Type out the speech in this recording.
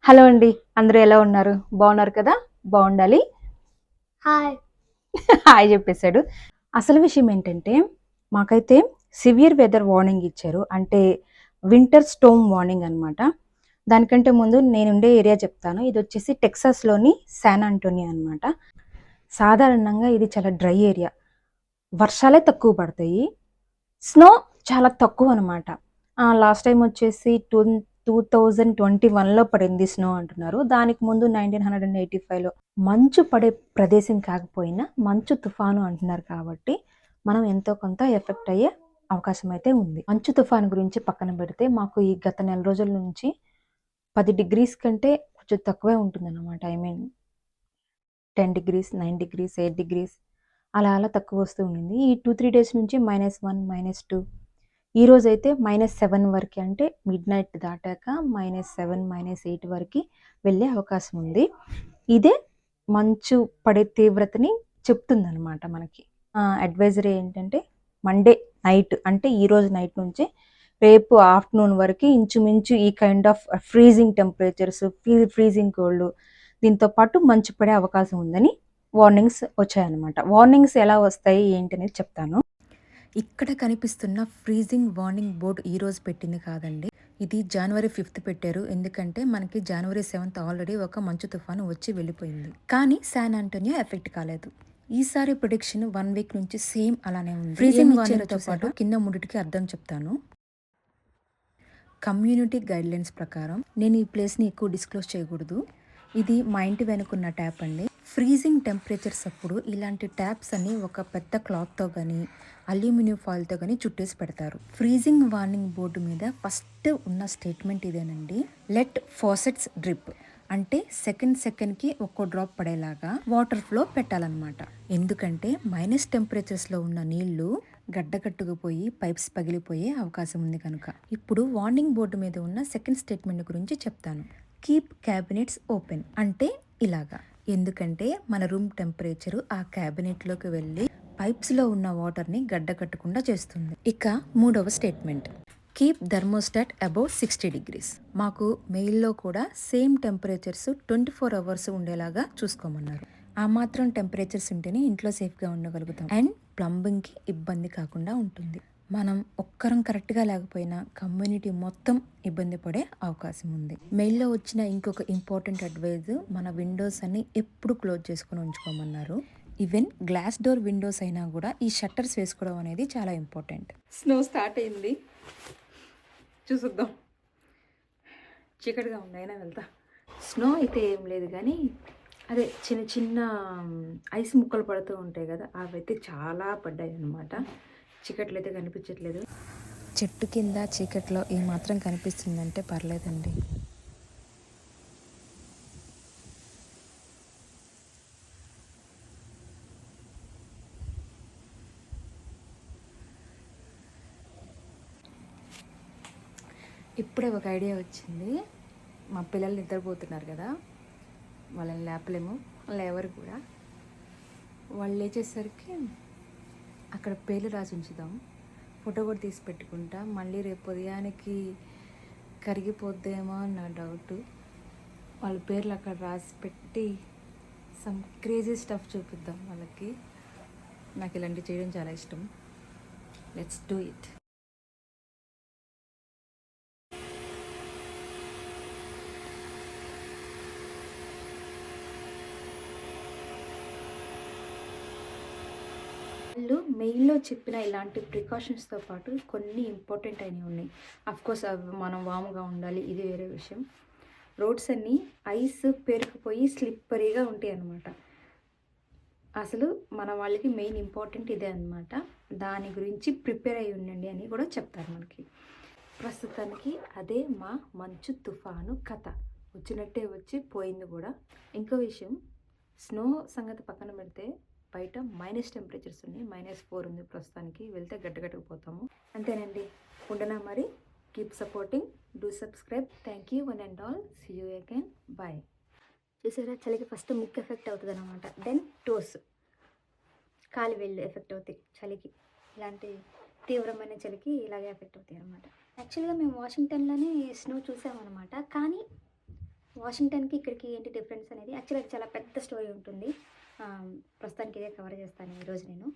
Hello అండి. అందరూ ఎలా ఉన్నారు? బాగున్నారు కదా? బాగుండాలి. హాయ్. హాయ్ చెప్పేసాడు. అసలు విషయం ఏంటంటే, మాకైతే సివియర్ వెదర్ వార్నింగ్ ఇచ్చారు. అంటే వింటర్ స్టోర్మ్ వార్నింగ్ అనమాట. దానికంటే ముందు నేనుండే ఏరియా చెప్తాను. ఇదొచ్చేసి టెక్సాస్‌లోని శాన్ ఆంటోనియో అనమాట. సాధారణంగా ఇది చాలా డ్రై ఏరియా. వర్షాలే తక్కువ పడతాయి. స్నో చాలా తక్కువనమాట. లాస్ట్ టైమ్ వచ్చేసి 2021లో పడింది స్నో అంటున్నారు. దానికి ముందు 1985లో మంచు పడే ప్రదేశం కాకపోయినా మంచు తుఫాను అంటున్నారు కాబట్టి మనం ఎంతో కొంత ఎఫెక్ట్ అయ్యే అవకాశం అయితే ఉంది. మంచు తుఫాను గురించి పక్కన పెడితే మాకు ఈ గత నెల రోజుల నుంచి 10 డిగ్రీస్ కంటే కొంచెం తక్కువే ఉంటుందన్నమాట. I mean 10 degrees, 9 degrees, 8 degrees అలా అలా తక్కువ వస్తూ ఉండింది. ఈ 2-3 డేస్ నుంచి -1, -2 ఈరోజైతే -7 వరకు, అంటే మిడ్‌నైట్ దాటాక -7, -8 వరకు వెళ్ళే అవకాశం ఉంది. ఇదే మంచు పడే తీవ్రతని చెప్తుందనమాట మనకి. అడ్వైజరీ ఏంటంటే మండే నైట్, అంటే ఈరోజు నైట్ నుంచి రేపు ఆఫ్టర్నూన్ వరకు ఇంచుమించు ఈ kind of freezing temperatures, freezing cold, దీంతో పాటు మంచు పడే అవకాశం ఉందని వార్నింగ్స్ వచ్చాయన్నమాట. వార్నింగ్స్ ఎలా వస్తాయి ఏంటి అనేది చెప్తాను. ఇక్కడ కనిపిస్తున్న ఫ్రీజింగ్ వార్నింగ్ బోర్డు ఈరోజు పెట్టింది కాదండి. ఇది January 5th పెట్టారు. ఎందుకంటే మనకి January 7th ఆల్రెడీ ఒక మంచు తుఫాను వచ్చి వెళ్ళిపోయింది. కానీ శాన్ ఆంటోనియో ఎఫెక్ట్ కాలేదు. ఈసారి ప్రొడిక్షన్ 1 వీక్ నుంచి సేమ్ అలానే ఉంది. ఫ్రీజింగ్ వార్నింగ్తో పాటు కింద మూడిటికి అర్థం చెప్తాను. కమ్యూనిటీ గైడ్లైన్స్ ప్రకారం నేను ఈ ప్లేస్ని ఎక్కువ డిస్క్లోజ్ చేయకూడదు. ఇది మా ఇంటి వెనుకున్న ట్యాప్ అండి. ఫ్రీజింగ్ టెంపరేచర్స్ అప్పుడు ఇలాంటి ట్యాప్స్ అన్ని ఒక పెద్ద క్లాత్తో కానీ అల్యూమినియం ఫాయిల్తో కానీ చుట్టేసి పెడతారు. ఫ్రీజింగ్ వార్నింగ్ బోర్డు మీద ఫస్ట్ ఉన్న స్టేట్మెంట్ ఇదేనండి. లెట్ ఫాసెట్స్ డ్రిప్, అంటే సెకండ్కి ఒక్కో డ్రాప్ పడేలాగా వాటర్ ఫ్లో పెట్టాలన్నమాట. ఎందుకంటే మైనస్ టెంపరేచర్స్లో ఉన్న నీళ్లు గడ్డకట్టుకుపోయి పైప్స్ పగిలిపోయే అవకాశం ఉంది కనుక. ఇప్పుడు వార్నింగ్ బోర్డు మీద ఉన్న సెకండ్ స్టేట్మెంట్ గురించి చెప్తాను. కీప్ క్యాబినెట్స్ ఓపెన్, అంటే ఇలాగా. ఎందుకంటే మన రూమ్ టెంపరేచర్ ఆ క్యాబినెట్లోకి వెళ్ళి పైప్స్లో ఉన్న వాటర్ని గడ్డ కట్టకుండా చేస్తుంది. ఇక మూడవ statement, keep thermostat above 60 degrees. మాకు మెయిల్లో కూడా సేమ్ టెంపరేచర్స్ 24 అవర్స్ ఉండేలాగా చూసుకోమన్నారు. ఆ మాత్రం టెంపరేచర్స్ ఉంటేనే ఇంట్లో సేఫ్గా ఉండగలుగుతాం అండ్ ప్లంబింగ్కి ఇబ్బంది కాకుండా ఉంటుంది. మనం ఒక్కరం కరెక్ట్గా లేకపోయినా కమ్యూనిటీ మొత్తం ఇబ్బంది పడే అవకాశం ఉంది. మెయిల్లో వచ్చిన ఇంకొక ఇంపార్టెంట్ అడ్వైజ్, మన విండోస్ అన్ని ఎప్పుడు క్లోజ్ చేసుకుని ఉంచుకోమన్నారు. ఈవెన్ గ్లాస్ డోర్ విండోస్ అయినా కూడా ఈ షట్టర్స్ వేసుకోవడం అనేది చాలా ఇంపార్టెంట్. స్నో స్టార్ట్ అయింది, చూసుద్దాం. చీకటిగా ఉంది, అయినా వెళ్తా. స్నో అయితే ఏం లేదు కానీ అదే చిన్న చిన్న ఐస్ ముక్కలు పడుతూ ఉంటాయి కదా, అవి అయితే చాలా పడ్డాయి అన్నమాట. చీకట్లు అయితే కనిపించట్లేదు. చెట్టు కింద చీకట్లో ఈ మాత్రం కనిపిస్తుందంటే పర్లేదండి. ఇప్పుడే ఒక ఐడియా వచ్చింది. మా పిల్లలు నిద్రపోతున్నారు కదా, వాళ్ళని లేపలేము, లేవరు కూడా. వాళ్ళు లేచేసరికి అక్కడ పేర్లు రాసి ఉంచుదాం, ఫోటో కూడా తీసి పెట్టుకుంటా. మళ్ళీ రేపు ఉదయానికి కరిగిపోద్దేమో నా డౌట్. వాళ్ళ పేర్లు అక్కడ రాసి పెట్టి సమ్ క్రేజీ స్టఫ్ చూపిద్దాం వాళ్ళకి. నాకు ఇలాంటివి చేయడం చాలా ఇష్టం. Let's do it. వాళ్ళు మెయిల్లో చెప్పిన ఇలాంటి ప్రికాషన్స్తో పాటు కొన్ని ఇంపార్టెంట్ అయినవి ఉన్నాయి. అఫ్కోర్స్ అవి మనం వాముగా ఉండాలి, ఇది వేరే విషయం. రోడ్స్ అన్నీ ఐస్ పేరుకుపోయి స్లిప్పరీగా ఉంటాయి అన్నమాట. అసలు మన వాళ్ళకి మెయిన్ ఇంపార్టెంట్ ఇదే అన్నమాట. దాని గురించి ప్రిపేర్ అయ్యి ఉండండి అని కూడా చెప్తారు మనకి. ప్రస్తుతానికి అదే మా మంచు తుఫాను కథ. వచ్చినట్టే వచ్చి పోయింది కూడా. ఇంకో విషయం, స్నో సంగతి పక్కన పెడితే బయట మైనస్ టెంపరేచర్స్ ఉన్నాయి. -4 ఉంది ప్రస్తుతానికి. వెళ్తే గడ్డగట్టుకుపోతాము. అంతేనండి, ఉండనా మరి. Keep supporting, do subscribe. Thank you one and all. See you again, bye. చూసారా, చలికి ఫస్ట్ ముక్కు ఎఫెక్ట్ అవుతుంది అనమాట, దెన్ టోస్, కాలి వేళ్ళు ఎఫెక్ట్ అవుతాయి చలికి. ఇలాంటి తీవ్రమైన చలికి ఇలాగే ఎఫెక్ట్ అవుతాయి అనమాట. యాక్చువల్గా మేము వాషింగ్టన్లోనే స్నో చూసామన్నమాట, కానీ వాషింగ్టన్‌కి ఇక్కడికి ఏంటి డిఫరెన్స్ అనేది యాక్చువల్‌గా అది చాలా పెద్ద స్టోరీ ఉంటుంది. ప్రస్తుతానికి ఇదే కవర్ చేస్తాను ఈరోజు నేను.